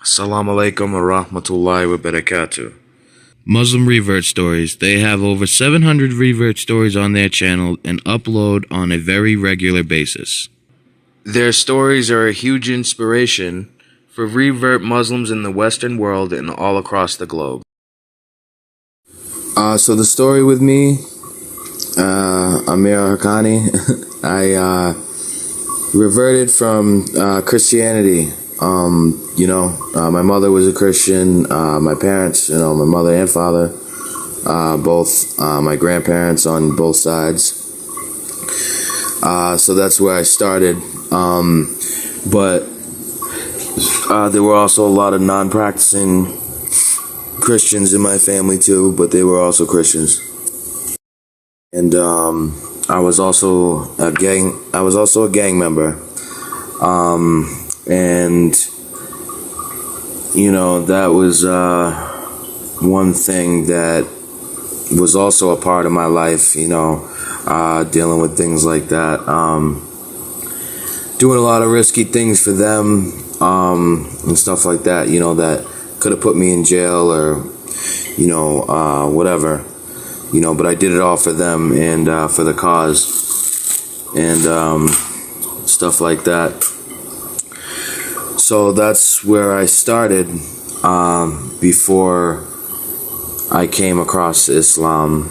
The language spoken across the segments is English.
Assalamu alaikum wa rahmatullahi wa barakatuh. Muslim Revert Stories. They have over 700 Revert stories on their channel and upload on a very regular basis. Their stories are a huge inspiration for revert Muslims in the Western world and all across the globe. So the story with me, Amir I reverted from Christianity. My mother was a Christian. My parents, my mother and father, both my grandparents on both sides. So that's where I started. But there were also a lot of non-practicing Christians in my family too, but they were also Christians. And I was also a gang member. And that was one thing that was also a part of my life, dealing with things like that, doing a lot of risky things for them, and stuff like that, that could have put me in jail or, whatever, but I did it all for them and for the cause and stuff like that. So that's where I started before I came across Islam.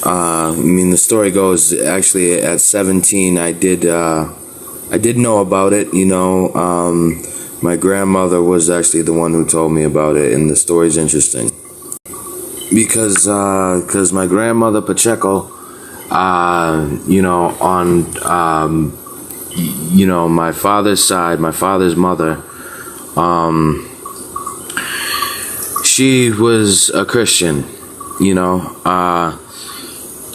The story goes, actually at 17 I did know about it. My grandmother was actually the one who told me about it, and the story's interesting because my grandmother Pacheco, on my father's side, my father's mother, she was a Christian,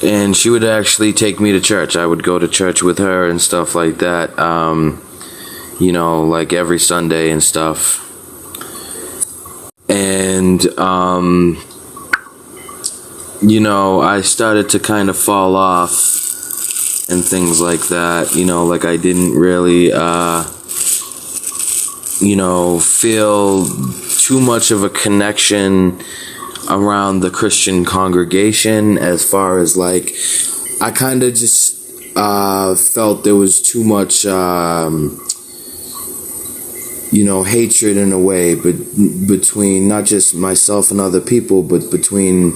and she would actually take me to church. I would go to church with her and stuff like that, like every Sunday and stuff. And, I started to kind of fall off and things like that, like I didn't really, feel too much of a connection around the Christian congregation, as far as like, I kind of just felt there was too much, hatred in a way, but between not just myself and other people, but between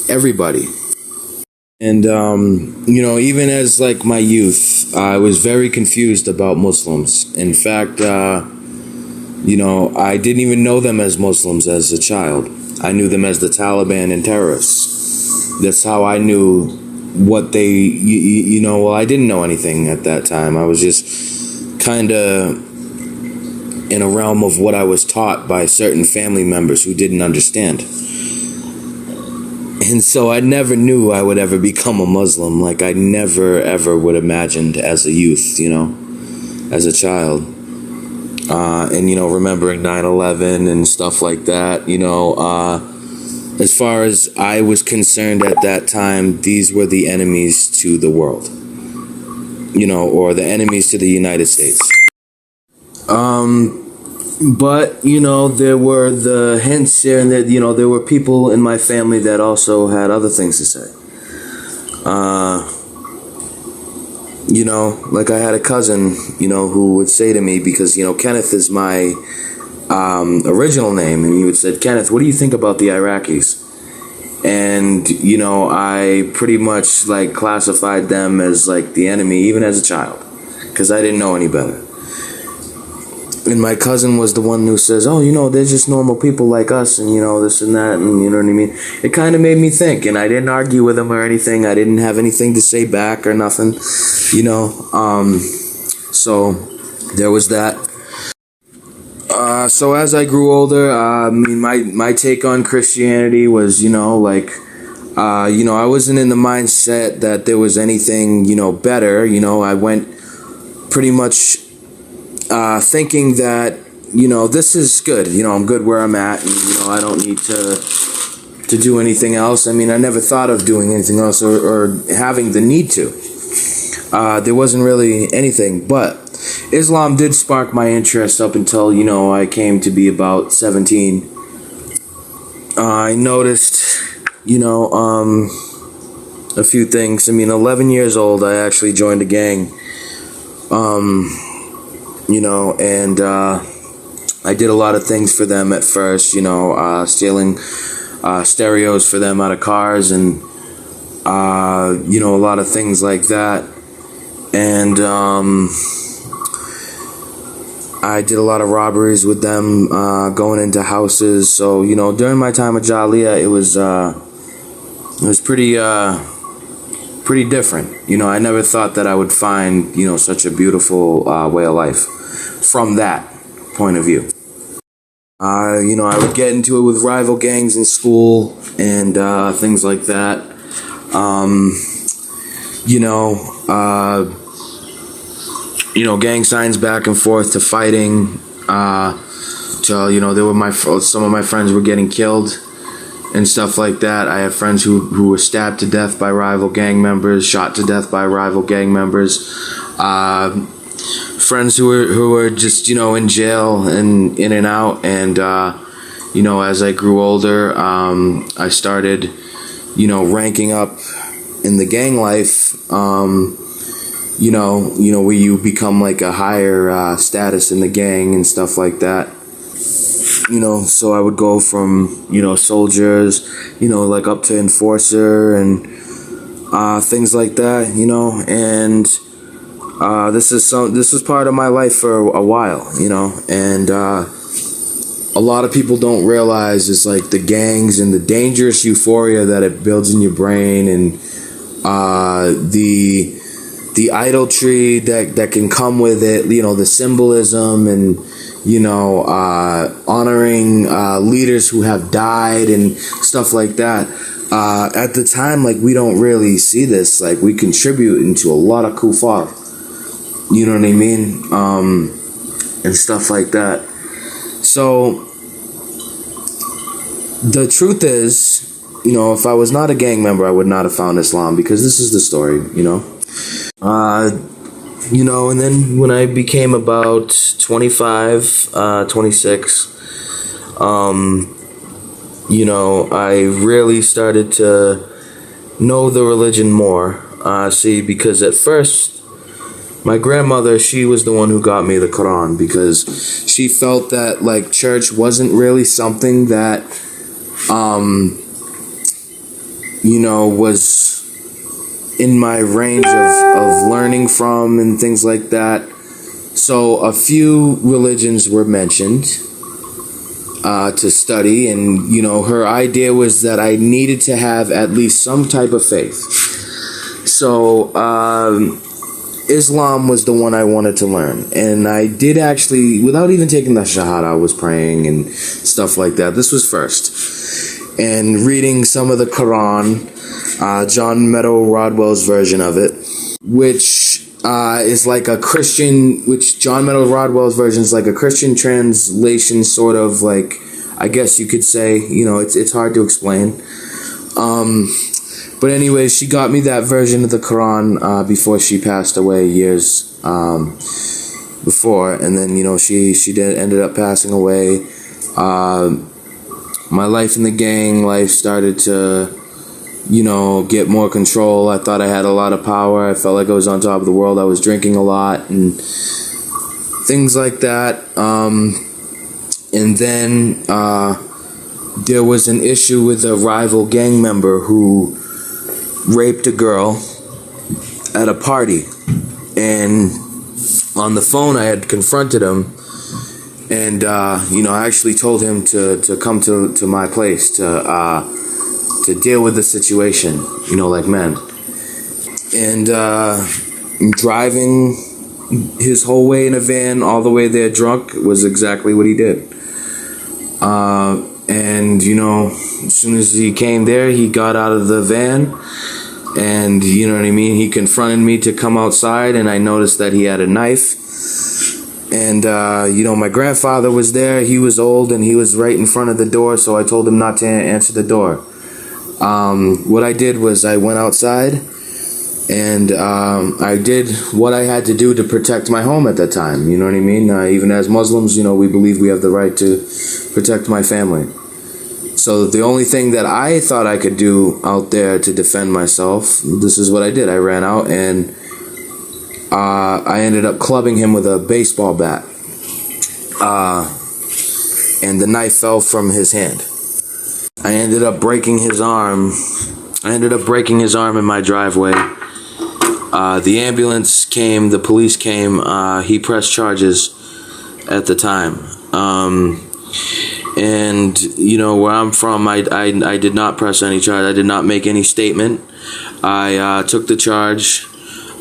everybody. And, even as like my youth, I was very confused about Muslims. In fact, I didn't even know them as Muslims as a child. I knew them as the Taliban and terrorists. That's how I knew what they, I didn't know anything at that time. I was just kind of in a realm of what I was taught by certain family members who didn't understand. And so I never knew I would ever become a Muslim. Like I never, ever would have imagined as a youth, as a child. And, remembering 9/11 and stuff like that, as far as I was concerned at that time, these were the enemies to the world, or the enemies to the United States. But, there were the hints here and there, there were people in my family that also had other things to say. Like I had a cousin, who would say to me, because, Kenneth is my original name, and he would say, Kenneth, what do you think about the Iraqis? And, I pretty much like classified them as like the enemy, even as a child, because I didn't know any better. And my cousin was the one who says, oh, they're just normal people like us, and, this and that, and you know what I mean? It kind of made me think, and I didn't argue with him or anything. I didn't have anything to say back or nothing, So there was that. So as I grew older, my take on Christianity was, I wasn't in the mindset that there was anything, better. I went pretty much thinking that, this is good. I'm good where I'm at, and, I don't need to do anything else. I never thought of doing anything else or having the need to. There wasn't really anything. But Islam did spark my interest up until, I came to be about 17. I noticed, a few things. 11 years old, I actually joined a gang. And I did a lot of things for them at first, stealing stereos for them out of cars and, a lot of things like that. And I did a lot of robberies with them, going into houses. So, during my time at Jaliyah, it was pretty different. I never thought that I would find, such a beautiful way of life from that point of view. I would get into it with rival gangs in school and things like that. Gang signs back and forth to fighting. Some of my friends were getting killed and stuff like that. I have friends who were stabbed to death by rival gang members, shot to death by rival gang members. Friends who were just, in jail and in and out. And, as I grew older, I started, ranking up in the gang life, where you become like a higher status in the gang and stuff like that. So I would go from, soldiers, like up to enforcer and things like that, and this was part of my life for a while, and a lot of people don't realize is like the gangs and the dangerous euphoria that it builds in your brain, and the idolatry that can come with it, the symbolism and honoring leaders who have died and stuff like that. At the time, like, we don't really see this. Like, we contribute into a lot of kufar, you know what I mean, and stuff like that. So the truth is, if I was not a gang member, I would not have found Islam, because this is the story, and then when I became about 25, 26, I really started to know the religion more. Because at first, my grandmother, she was the one who got me the Quran, because she felt that, like, church wasn't really something that, was in my range of learning from and things like that. So a few religions were mentioned to study, and her idea was that I needed to have at least some type of faith. So Islam was the one I wanted to learn, and I did actually, without even taking the Shahada, I was praying and stuff like that. This was first, and reading some of the Quran, John Meadow Rodwell's version of it, which is like a Christian, John Meadow Rodwell's version is like a Christian translation, sort of, like, I guess you could say, it's hard to explain. But anyways, she got me that version of the Quran before she passed away, years before, and then she ended up passing away. My life in the gang life started to get more control. I thought I had a lot of power. I felt like I was on top of the world. I was drinking a lot and things like that. And then there was an issue with a rival gang member who raped a girl at a party. And on the phone, I had confronted him. And, I actually told him to come to my place to deal with the situation, like men. And driving his whole way in a van all the way there drunk was exactly what he did. And, as soon as he came there, he got out of the van and, he confronted me to come outside, and I noticed that he had a knife. And, my grandfather was there. He was old and he was right in front of the door, so I told him not to answer the door. What I did was I went outside And I did what I had to do to protect my home at that time. You know what I mean? Even as Muslims, we believe we have the right to protect my family. So the only thing that I thought I could do out there to defend myself, this is what I did. I ran out and I ended up clubbing him with a baseball bat. And the knife fell from his hand. I ended up breaking his arm. In my driveway. The ambulance came, the police came, he pressed charges at the time. And, where I'm from, I did not press any charge. I did not make any statement. I took the charge.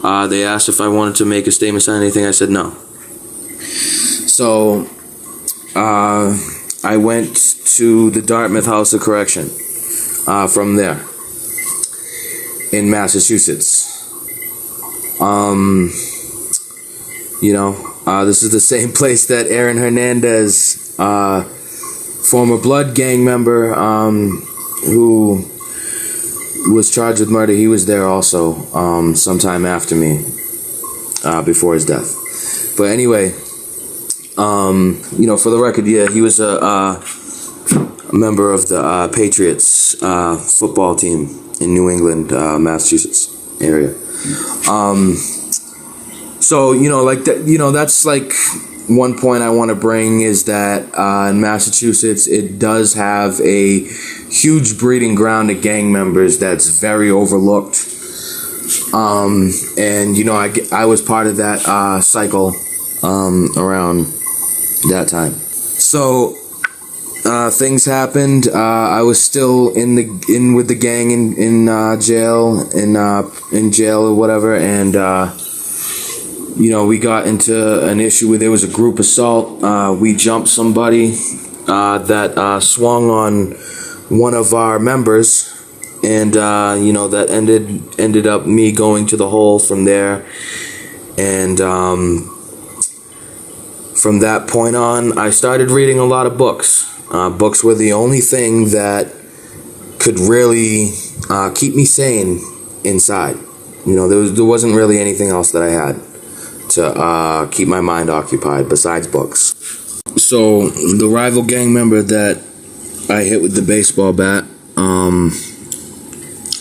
They asked if I wanted to make a statement on anything. I said no. So, I went to the Dartmouth House of Correction from there in Massachusetts. This is the same place that Aaron Hernandez, former Blood gang member, who was charged with murder, he was there also, sometime after me, before his death. But anyway, for the record, yeah, he was a member of the Patriots football team in New England, Massachusetts area. So, that's like one point I want to bring is that in Massachusetts, it does have a huge breeding ground of gang members that's very overlooked. And, I was part of that cycle around that time. So, things happened. I was still in with the gang in jail or whatever, and we got into an issue where there was a group assault. We jumped somebody that swung on one of our members, and that ended up me going to the hole from there, and from that point on, I started reading a lot of books. Books were the only thing that could really keep me sane inside. There wasn't really anything else that I had to keep my mind occupied besides books. So the rival gang member that I hit with the baseball bat, I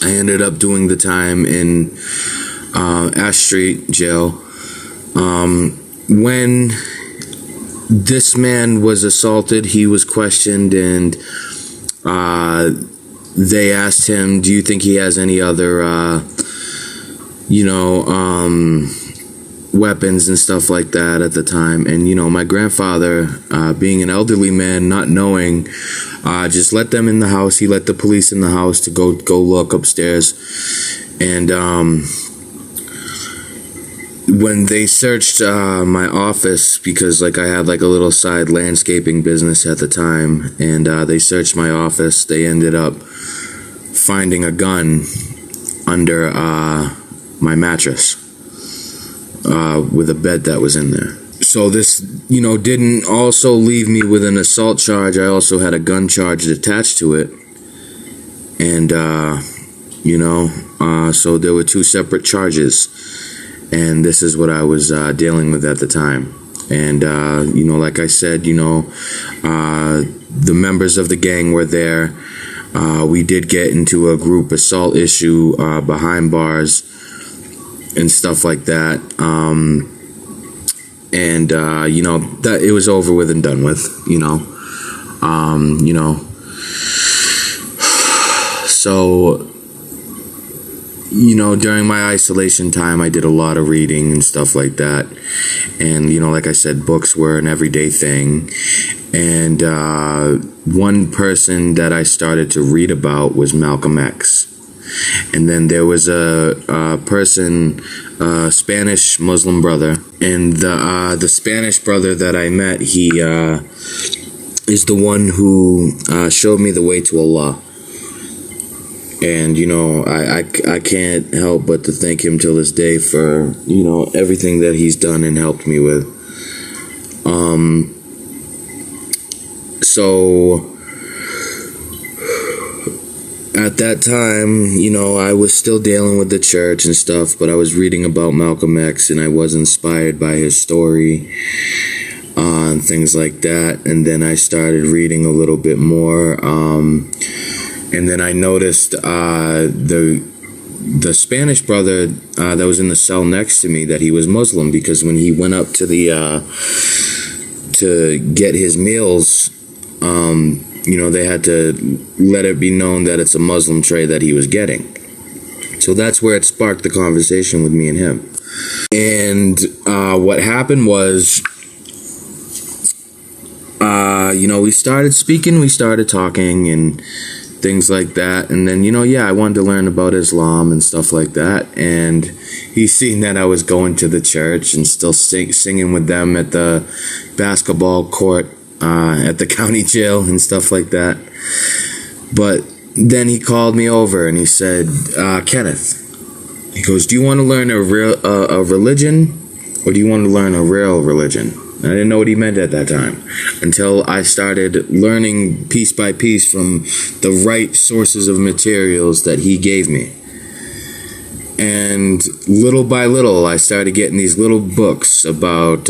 ended up doing the time in Ash Street jail. When this man was assaulted, he was questioned, and they asked him, do you think he has any other, weapons and stuff like that at the time? And, my grandfather, being an elderly man, not knowing, just let them in the house. He let the police in the house to go look upstairs. And when they searched my office, because I had a little side landscaping business at the time, and they searched my office, they ended up finding a gun under my mattress with a bed that was in there. So this, didn't also leave me with an assault charge. I also had a gun charge attached to it. And, so there were two separate charges. And this is what I was dealing with at the time. And, like I said, the members of the gang were there. We did get into a group assault issue behind bars and stuff like that. That it was over with and done with, So, during my isolation time, I did a lot of reading and stuff like that. And, like I said, books were an everyday thing. And one person that I started to read about was Malcolm X. And then there was a person, a Spanish Muslim brother. And the Spanish brother that I met, he is the one who showed me the way to Allah. And, I can't help but to thank him till this day for, everything that he's done and helped me with. So at that time, I was still dealing with the church and stuff, but I was reading about Malcolm X and I was inspired by his story and things like that. And then I started reading a little bit more. And then I noticed the Spanish brother that was in the cell next to me, that he was Muslim, because when he went up to to get his meals, they had to let it be known that it's a Muslim tray that he was getting. So that's where it sparked the conversation with me and him. And what happened was, we started speaking, we started talking and things like that. And then, I wanted to learn about Islam and stuff like that. And he seen that I was going to the church and still singing with them at the basketball court at the county jail and stuff like that. But then he called me over and he said, Kenneth, he goes, do you want to learn a religion, or do you want to learn a real religion? And I didn't know what he meant at that time until I started learning piece by piece from the right sources of materials that he gave me. And little by little, I started getting these little books about,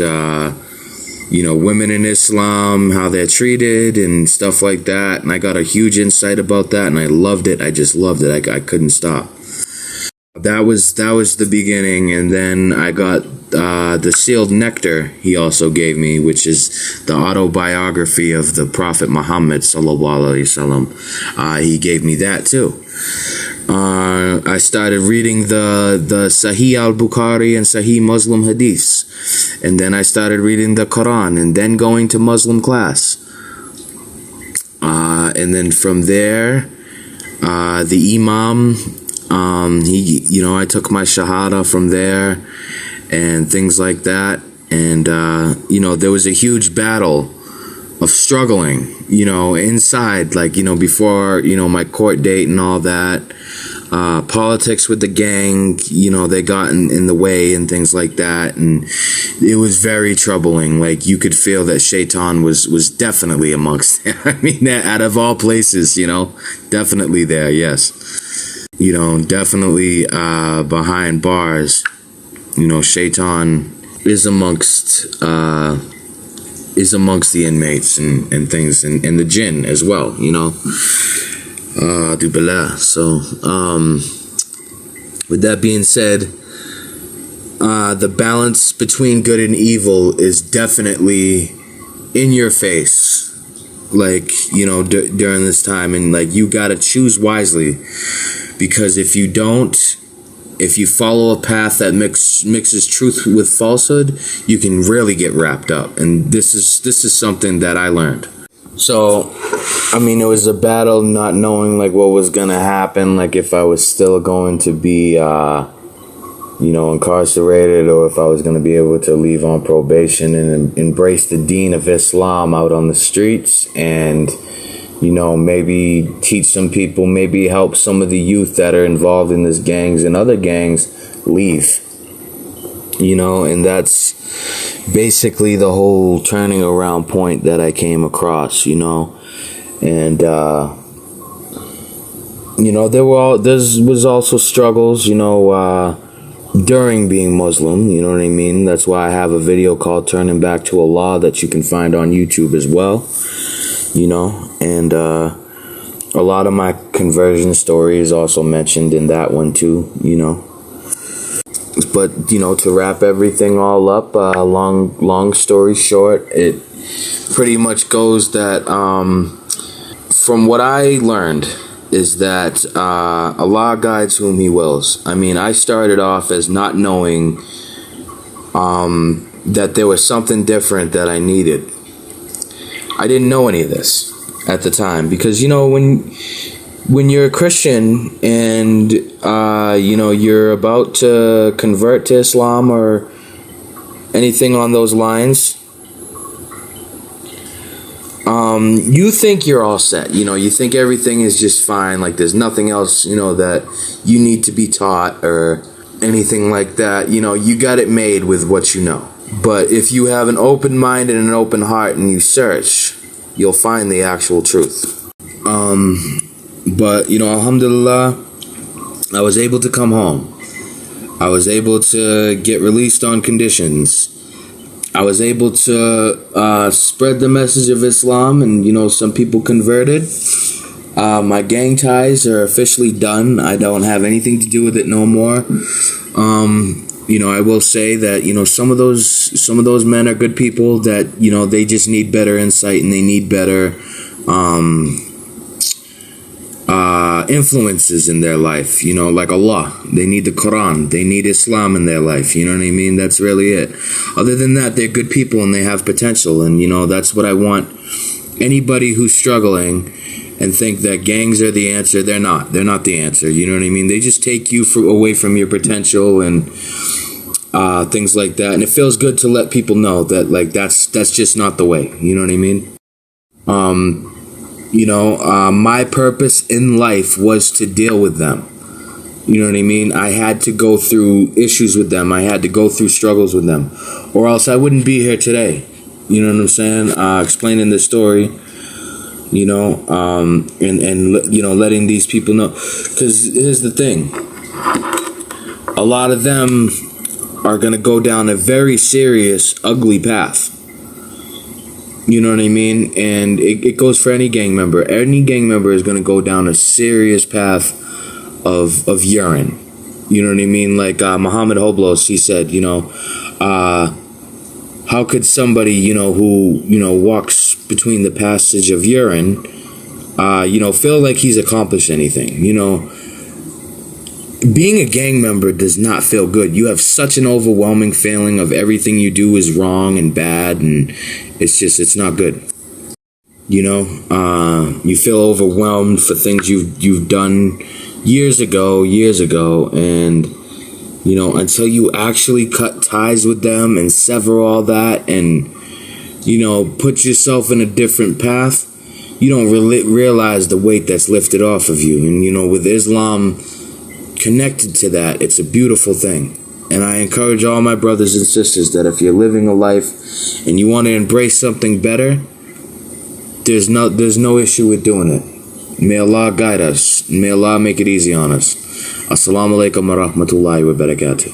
women in Islam, how they're treated and stuff like that. And I got a huge insight about that, and I loved it. I just loved it. I couldn't stop. That was the beginning. And then I got the sealed nectar he also gave me, which is the autobiography of the Prophet Muhammad sallallahu alaihi wasallam. He gave me that too. I started reading the Sahih al-Bukhari and Sahih Muslim hadiths, and then I started reading the Quran, and then going to Muslim class. And then from there, the Imam, I took my Shahada from there and things like that. And, there was a huge battle of struggling, inside, before, my court date and all that. Politics with the gang, they got in the way and things like that. And it was very troubling. Like, you could feel that Shaitan was definitely amongst it. I mean, out of all places, definitely there, yes. Definitely behind bars, Shaitan is amongst the inmates and things, and the jinn as well, Du billah. So, with that being said, the balance between good and evil is definitely in your face, during this time, and you gotta choose wisely, because if you don't, if you follow a path that mixes truth with falsehood, you can really get wrapped up. And this is something that I learned. So, it was a battle not knowing what was gonna happen, if I was still going to be incarcerated, or if I was gonna be able to leave on probation and embrace the deen of Islam out on the streets, and maybe teach some people, maybe help some of the youth that are involved in these gangs and other gangs leave. And that's basically the whole turning around point that I came across, and there was also struggles, during being Muslim, you know what I mean? That's why I have a video called Turning Back to Allah that you can find on YouTube as well, and a lot of my conversion story is also mentioned in that one too, But, to wrap everything all up, long story short, it pretty much goes that, from what I learned, is that Allah guides whom He wills. I started off as not knowing that there was something different that I needed. I didn't know any of this at the time, because when you're a Christian and you're about to convert to Islam or anything on those lines, you think you're all set. You think everything is just fine, there's nothing else that you need to be taught or anything like that. You got it made with what you know. But if you have an open mind and an open heart and you search, you'll find the actual truth. But, alhamdulillah, I was able to come home. I was able to get released on conditions. I was able to spread the message of Islam, and, some people converted. My gang ties are officially done. I don't have anything to do with it no more. I will say that, some of those men are good people that, they just need better insight, and they need better influences in their life, like Allah. They need the Quran. They need Islam in their life. You know what I mean? That's really it. Other than that, they're good people and they have potential. And, that's what I want. Anybody who's struggling and think that gangs are the answer, they're not. They're not the answer. You know what I mean? They just take you away from your potential and things like that. And it feels good to let people know that, like, that's just not the way. You know what I mean? My purpose in life was to deal with them. You know what I mean? I had to go through issues with them. I had to go through struggles with them, or else I wouldn't be here today. You know what I'm saying? Explaining this story, letting these people know. Because here's the thing. A lot of them are going to go down a very serious, ugly path. You know what I mean? And it goes for any gang member. Any gang member is going to go down a serious path of urine. You know what I mean? Like Muhammad Hoblos, he said, how could somebody, who, walks between the passage of urine, feel like he's accomplished anything? Being a gang member does not feel good. You have such an overwhelming feeling of everything you do is wrong and bad, and it's not good. You feel overwhelmed for things you've done years ago, and until you actually cut ties with them and sever all that and put yourself in a different path, you don't really realize the weight that's lifted off of you. And with Islam connected to that, it's a beautiful thing. And I encourage all my brothers and sisters that if you're living a life and you want to embrace something better, there's no issue with doing it. May Allah guide us. May Allah make it easy on us. Assalamu alaikum wa rahmatullahi wa barakatuh.